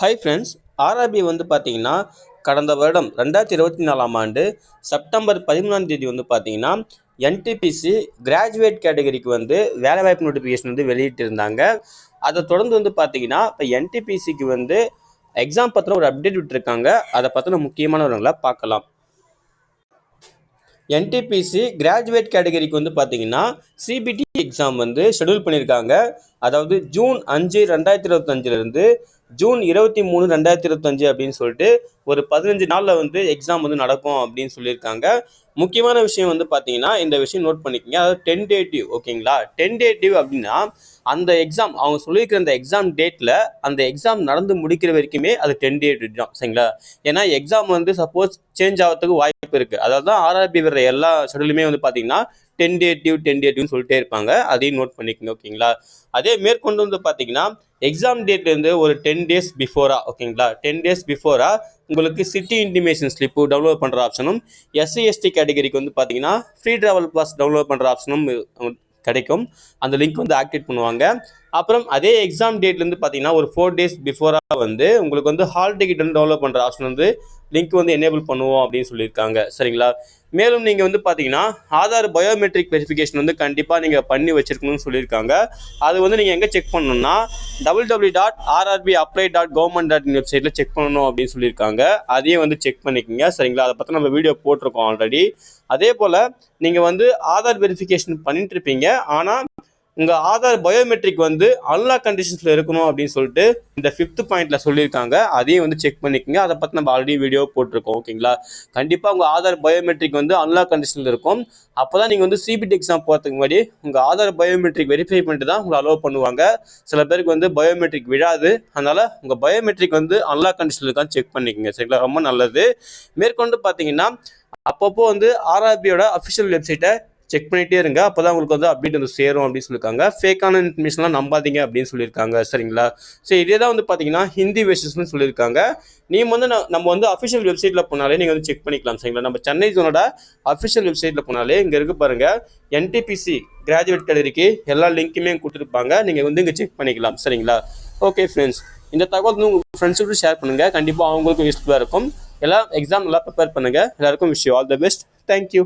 Hi friends. RRB வந்து பார்த்தீங்கன்னா கடந்த வருடம் 2024ஆம் ஆண்டு செப்டம்பர் 13ஆம் தேதி வந்து பார்த்தீங்கன்னா என்டிபிசி கிராஜுவேட் கேட்டகரிக்கு வந்து வேலைவாய்ப்பு நோட்டிஃபிகேஷன் வந்து வெளியிட்டிருந்தாங்க. அதை தொடர்ந்து வந்து பார்த்தீங்கன்னா இப்போ என்டிபிசிக்கு வந்து எக்ஸாம் பற்றின ஒரு அப்டேட் விட்டுருக்காங்க. அதை பற்றின முக்கியமான விவரங்களை பார்க்கலாம். என்டிபிசி கிராஜுவேட் கேட்டகரிக்கு வந்து பார்த்தீங்கன்னா சிபிடி எக்ஸாம் வந்து ஷெடியூல் பண்ணியிருக்காங்க. அதாவது ஜூன் 5, 2025 ஜூன் 23, 2025 அப்படின்னு சொல்லிட்டு ஒரு 15 நாளில் வந்து எக்ஸாம் வந்து நடக்கும் அப்படின்னு சொல்லியிருக்காங்க. முக்கியமான விஷயம் வந்து பார்த்தீங்கன்னா இந்த விஷயம் நோட் பண்ணிக்கோங்க. அதாவது டென்டேட்டிவ், ஓகேங்களா? டென்டேட்டிவ் அப்படின்னா அந்த எக்ஸாம் அவங்க சொல்லியிருக்கிற அந்த எக்ஸாம் டேட்டில் அந்த எக்ஸாம் நடந்து முடிக்கிற வரைக்குமே அது டென்டேட்டிவ் தான், சரிங்களா? ஏன்னா எக்ஸாம் வந்து சப்போஸ் சேஞ்ச் ஆகிறதுக்கு வாய்ப்பு இருக்குது. அதாவது தான் ஆர்ஆர்பி வர எல்லா ஷெடியூலுமே வந்து பார்த்தீங்கன்னா டென்டேட்டிவ்னு சொல்லிட்டே இருப்பாங்க. அதையும் நோட் பண்ணிக்கோங்க, ஓகேங்களா? அதே மேற்கொண்டு வந்து பார்த்தீங்கன்னா எக்ஸாம் டேட்லேருந்து ஒரு 10 days பிஃபோரா, ஓகேங்களா? 10 days பிஃபோரா உங்களுக்கு சிட்டி இன்டிமேஷன் ஸ்லிப்பு டவுன்லோட் பண்ணுற ஆப்ஷனும், எஸ்சி/எஸ்டி கேட்டகரிக்கு வந்து பார்த்தீங்கன்னா ஃப்ரீ ட்ராவல் பாஸ் டவுன்லோட் பண்ணுற ஆப்ஷனும் கிடைக்கும். அந்த லிங்க் வந்து ஆக்டிவேட் பண்ணுவாங்க. அப்புறம் அதே எக்ஸாம் டேட்லேருந்து பார்த்தீங்கன்னா ஒரு 4 days பிஃபோராக வந்து உங்களுக்கு வந்து ஹால் டிக்கெட் வந்து டவுன்லோட் பண்ணுற ஆப்ஷன் வந்து லிங்க் வந்து எனேபிள் பண்ணுவோம் அப்படின்னு சொல்லியிருக்காங்க, சரிங்களா? மேலும் நீங்கள் வந்து பார்த்தீங்கன்னா ஆதார் பயோமெட்ரிக் வெரிஃபிகேஷன் வந்து கண்டிப்பாக நீங்கள் பண்ணி வச்சிருக்கணும்னு சொல்லியிருக்காங்க. அது வந்து நீங்கள் எங்கே செக் பண்ணணும்னா www.rrbapply.government.in வெப்சைட்டில் செக் பண்ணணும் அப்படின்னு சொல்லியிருக்காங்க. அதையும் வந்து செக் பண்ணிக்கோங்க, சரிங்களா? அதை பற்றி நம்ம வீடியோ போட்டிருக்கோம் ஆல்ரெடி. அதே போல் நீங்கள் வந்து ஆதார் வெரிஃபிகேஷன் பண்ணிட்டு இருப்பீங்க, ஆனால் உங்கள் ஆதார் பயோமெட்ரிக் வந்து அன்லாக் கண்டிஷன்ஸில் இருக்கணும் அப்படின்னு சொல்லிட்டு இந்த 5th பாயிண்ட்ல சொல்லியிருக்காங்க. அதையும் வந்து செக் பண்ணிக்கோங்க. அதை பற்றி நம்ம ஆல்ரெடி வீடியோ போட்டிருக்கோம், ஓகேங்களா? கண்டிப்பாக உங்கள் ஆதார் பயோமெட்ரிக் வந்து அன்லாக் கண்டிஷனில் இருக்கும். அப்போ தான் நீங்கள் வந்து சிபிடி எக்ஸாம் போகிறதுக்கு முன்னாடி உங்கள் ஆதார் பயோமெட்ரிக் வெரிஃபை பண்ணிட்டு தான் உங்களை அலோவ் பண்ணுவாங்க. சில பேருக்கு வந்து பயோமெட்ரிக் விழாது. அதனால் உங்கள் பயோமெட்ரிக் வந்து அன்லாக் கண்டிஷனில் இருக்கான்னு செக் பண்ணிக்கோங்க, சரிங்களா? ரொம்ப நல்லது. மேற்கொண்டு பார்த்தீங்கன்னா அப்பப்போ வந்து ஆர்ஆர்பியோட அஃபிஷியல் வெப்சைட்டை செக் பண்ணிகிட்டே இருங்க. அப்போ தான் உங்களுக்கு வந்து அப்டேட் வந்து சேரும் அப்படின்னு சொல்லியிருக்காங்க. ஃபேக்கான இன்ஃபர்மேஷன்லாம் நம்பாதீங்க அப்படின்னு சொல்லியிருக்காங்க, சரிங்களா? ஸோ இதே தான் வந்து பார்த்தீங்கன்னா ஹிந்தி வெர்ஷன்ஸ்னு சொல்லியிருக்காங்க. நீங்கள் வந்து நம்ம வந்து அஃபிஷியல் வெப்சைட்டில் போனாலே நீங்கள் வந்து செக் பண்ணிக்கலாம், சரிங்களா? நம்ம சென்னை ஜோனோட அஃபிஷியல் வெப்சைட்டில் போனாலே இங்கே இருக்கு பாருங்கள், என்டிபிசி கிராஜுவேட் கேட்டகரிக்கு எல்லா லிங்க்குமே கொடுத்துருப்பாங்க. நீங்கள் வந்து இங்கே செக் பண்ணிக்கலாம், சரிங்களா? ஓகே ஃப்ரெண்ட்ஸ், இந்த தகவல் வந்து உங்கள் ஃப்ரெண்ட்ஸுக்கு ஷேர் பண்ணுங்கள். கண்டிப்பாக அவங்களுக்கும் யூஸ்ஃபுல்லாக இருக்கும். எல்லாம் எக்ஸாம் நல்லா ப்ரிப்பேர் பண்ணுங்கள். எல்லாருக்கும் wish you all the best. Thank you.